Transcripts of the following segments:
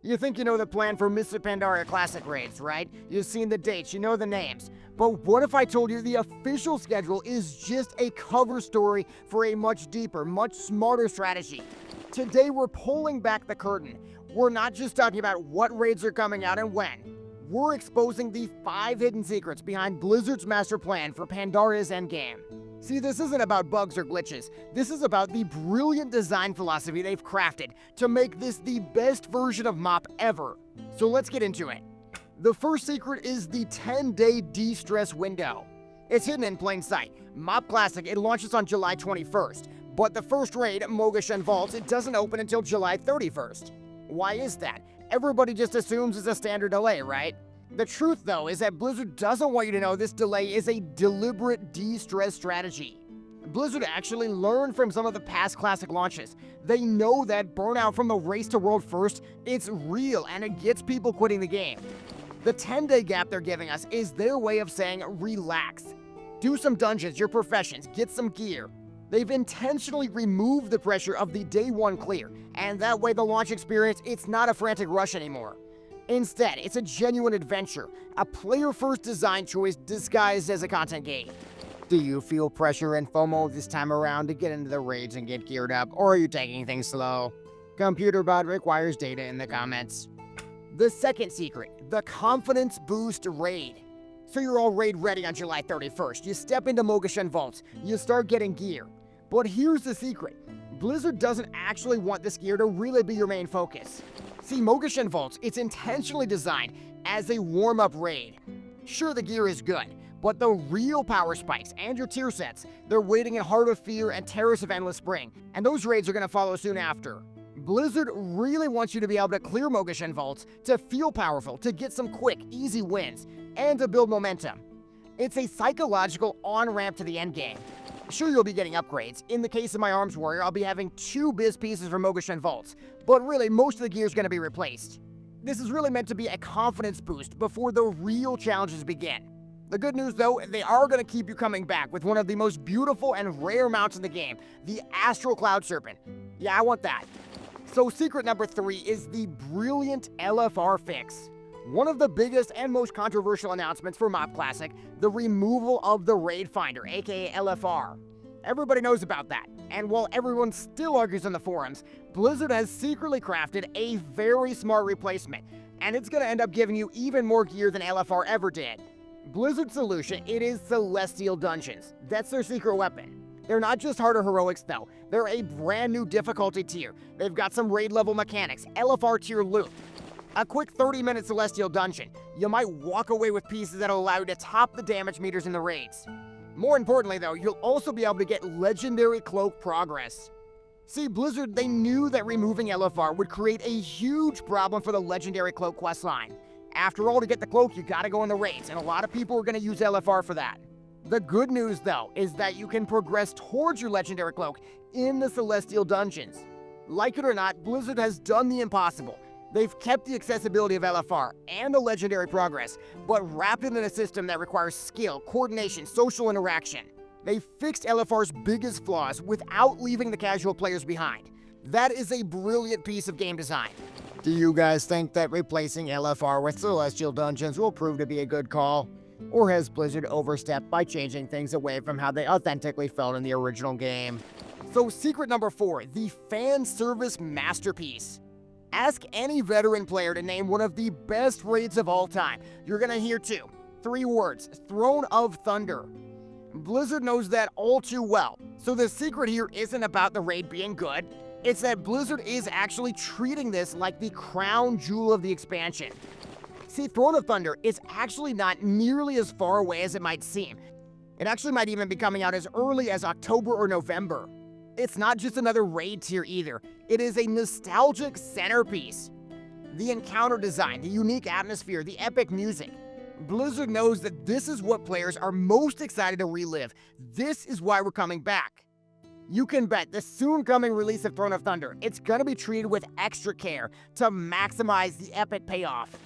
You think you know the plan for Mists of Pandaria Classic raids, right? You've seen the dates, you know the names. But what if I told you the official schedule is just a cover story for a much deeper, much smarter strategy? Today we're pulling back the curtain. We're not just talking about what raids are coming out and when. We're exposing the 5 hidden secrets behind Blizzard's master plan for Pandaria's endgame. See, this isn't about bugs or glitches. This is about the brilliant design philosophy they've crafted to make this the best version of MoP ever. So let's get into it. The first secret is the 10-day destress window. It's hidden in plain sight. MoP Classic, it launches on July 21st, but the first raid, Mogashen Vault, it doesn't open until July 31st. Why is that? Everybody just assumes it's a standard delay, right? The truth, though, is that Blizzard doesn't want you to know this delay is a deliberate de-stress strategy. Blizzard actually learned from some of the past Classic launches. They know that burnout from the race to World First, it's real and it gets people quitting the game. The 10-day gap they're giving us is their way of saying relax. Do some dungeons, your professions, get some gear. They've intentionally removed the pressure of the day one clear, and that way the launch experience, it's not a frantic rush anymore. Instead, it's a genuine adventure, a player-first design choice disguised as a content game. Do you feel pressure and FOMO this time around to get into the raids and get geared up, or are you taking things slow? ComputerBot requires data in the comments. The second secret, the Confidence Boost Raid. So you're all raid ready on July 31st, you step into Mogashen Vaults, you start getting gear. But here's the secret, Blizzard doesn't actually want this gear to really be your main focus. See, Mogashen Vaults, it's intentionally designed as a warm-up raid. Sure, the gear is good, but the real power spikes and your tier sets, they're waiting in Heart of Fear and Terrace of Endless Spring, and those raids are going to follow soon after. Blizzard really wants you to be able to clear Mogashen Vaults, to feel powerful, to get some quick, easy wins, and to build momentum. It's a psychological on-ramp to the endgame. Sure, you'll be getting upgrades. In the case of my Arms Warrior, I'll be having 2 Biz pieces for Mogashen Vaults, but really, most of the gear is going to be replaced. This is really meant to be a confidence boost before the real challenges begin. The good news, though, they are going to keep you coming back with one of the most beautiful and rare mounts in the game, the Astral Cloud Serpent. Yeah, I want that. So secret number 3 is the brilliant LFR fix. One of the biggest and most controversial announcements for MoP Classic, the removal of the Raid Finder, aka LFR. Everybody knows about that, and while everyone still argues in the forums, Blizzard has secretly crafted a very smart replacement, and it's going to end up giving you even more gear than LFR ever did. Blizzard's solution, it is Celestial Dungeons. That's their secret weapon. They're not just harder heroics though, they're a brand new difficulty tier. They've got some raid level mechanics, LFR tier loot. A quick 30-minute Celestial Dungeon. You might walk away with pieces that'll allow you to top the damage meters in the raids. More importantly though, you'll also be able to get Legendary Cloak progress. See, Blizzard, they knew that removing LFR would create a huge problem for the Legendary Cloak questline. After all, to get the cloak, you gotta go in the raids, and a lot of people are gonna use LFR for that. The good news though, is that you can progress towards your Legendary Cloak in the Celestial Dungeons. Like it or not, Blizzard has done the impossible. They've kept the accessibility of LFR and the legendary progress, but wrapped it in a system that requires skill, coordination, social interaction. They fixed LFR's biggest flaws without leaving the casual players behind. That is a brilliant piece of game design. Do you guys think that replacing LFR with Celestial Dungeons will prove to be a good call? Or has Blizzard overstepped by changing things away from how they authentically felt in the original game? So secret number 4, the fan service masterpiece. Ask any veteran player to name one of the best raids of all time. You're gonna hear 2. 3 words, Throne of Thunder. Blizzard knows that all too well, so the secret here isn't about the raid being good, it's that Blizzard is actually treating this like the crown jewel of the expansion. See, Throne of Thunder is actually not nearly as far away as it might seem. It actually might even be coming out as early as October or November. It's not just another raid tier either, it is a nostalgic centerpiece. The encounter design, the unique atmosphere, the epic music. Blizzard knows that this is what players are most excited to relive. This is why we're coming back. You can bet the soon coming release of Throne of Thunder, it's gonna be treated with extra care to maximize the epic payoff.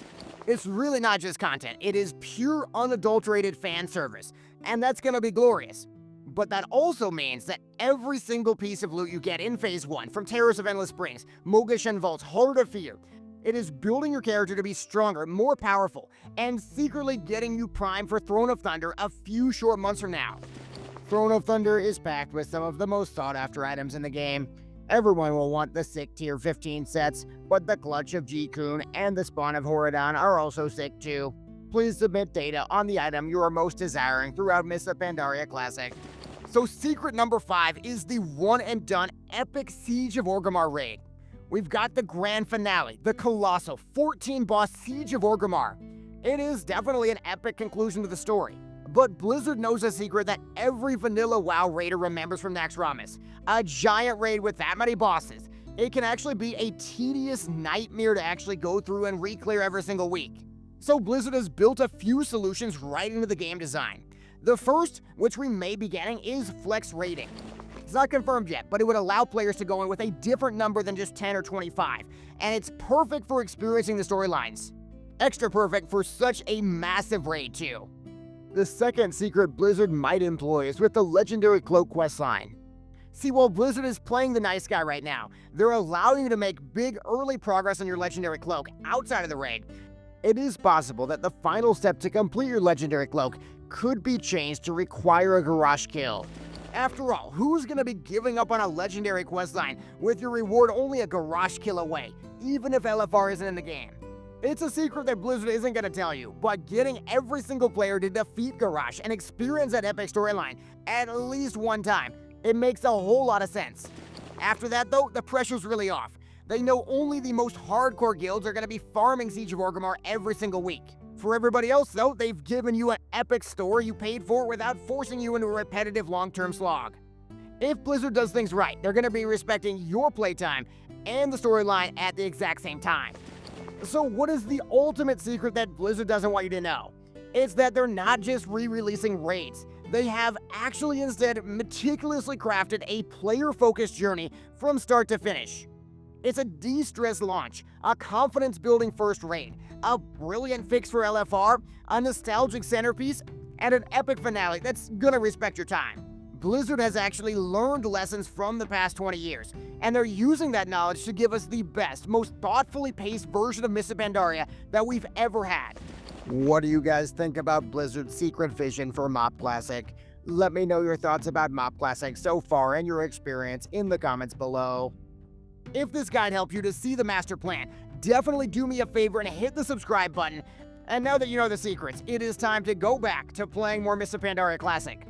It's really not just content, it is pure unadulterated fan service, and that's gonna be glorious. But that also means that every single piece of loot you get in Phase 1, from Terrace of Endless Springs, Mogashen Vaults, Heart of Fear, It is building your character to be stronger, more powerful, and secretly getting you primed for Throne of Thunder a few short months from now. Throne of Thunder is packed with some of the most sought-after items in the game. Everyone will want the sick tier 15 sets, but the Clutch of G-Kun and the Spawn of Horadon are also sick too. Please submit data on the item you are most desiring throughout Mists of Pandaria Classic. So secret number 5 is the one-and-done epic Siege of Orgamar raid. We've got the grand finale, the colossal 14-boss Siege of Orgamar. It is definitely an epic conclusion to the story. But Blizzard knows a secret that every vanilla WoW raider remembers from Naxxramas. A giant raid with that many bosses. It can actually be a tedious nightmare to actually go through and re-clear every single week. So Blizzard has built a few solutions right into the game design. The first, which we may be getting, is flex raiding. It's not confirmed yet, but it would allow players to go in with a different number than just 10 or 25, and it's perfect for experiencing the storylines. Extra perfect for such a massive raid too. The second secret Blizzard might employ is with the Legendary Cloak questline. See, while Blizzard is playing the nice guy right now, they're allowing you to make big early progress on your Legendary Cloak outside of the raid. It is possible that the final step to complete your Legendary Cloak could be changed to require a garage kill. After all, who's gonna be giving up on a legendary questline with your reward only a garage kill away, even if LFR isn't in the game? It's a secret that Blizzard isn't gonna tell you, but getting every single player to defeat Garrosh and experience that epic storyline at least one time, it makes a whole lot of sense. After that though, the pressure's really off. They know only the most hardcore guilds are gonna be farming Siege of Orgamar every single week. For everybody else though, they've given you an epic story you paid for without forcing you into a repetitive long-term slog. If Blizzard does things right, they're gonna be respecting your playtime and the storyline at the exact same time. So what is the ultimate secret that Blizzard doesn't want you to know? It's that they're not just re-releasing raids. They have actually instead meticulously crafted a player-focused journey from start to finish. It's a de-stress launch, a confidence-building first raid, a brilliant fix for LFR, a nostalgic centerpiece, and an epic finale that's gonna respect your time. Blizzard has actually learned lessons from the past 20 years, and they're using that knowledge to give us the best, most thoughtfully paced version of Mists of Pandaria that we've ever had. What do you guys think about Blizzard's secret vision for MoP Classic? Let me know your thoughts about MoP Classic so far and your experience in the comments below. If this guide helped you to see the master plan, definitely do me a favor and hit the subscribe button. And now that you know the secrets, it is time to go back to playing more Mists of Pandaria Classic.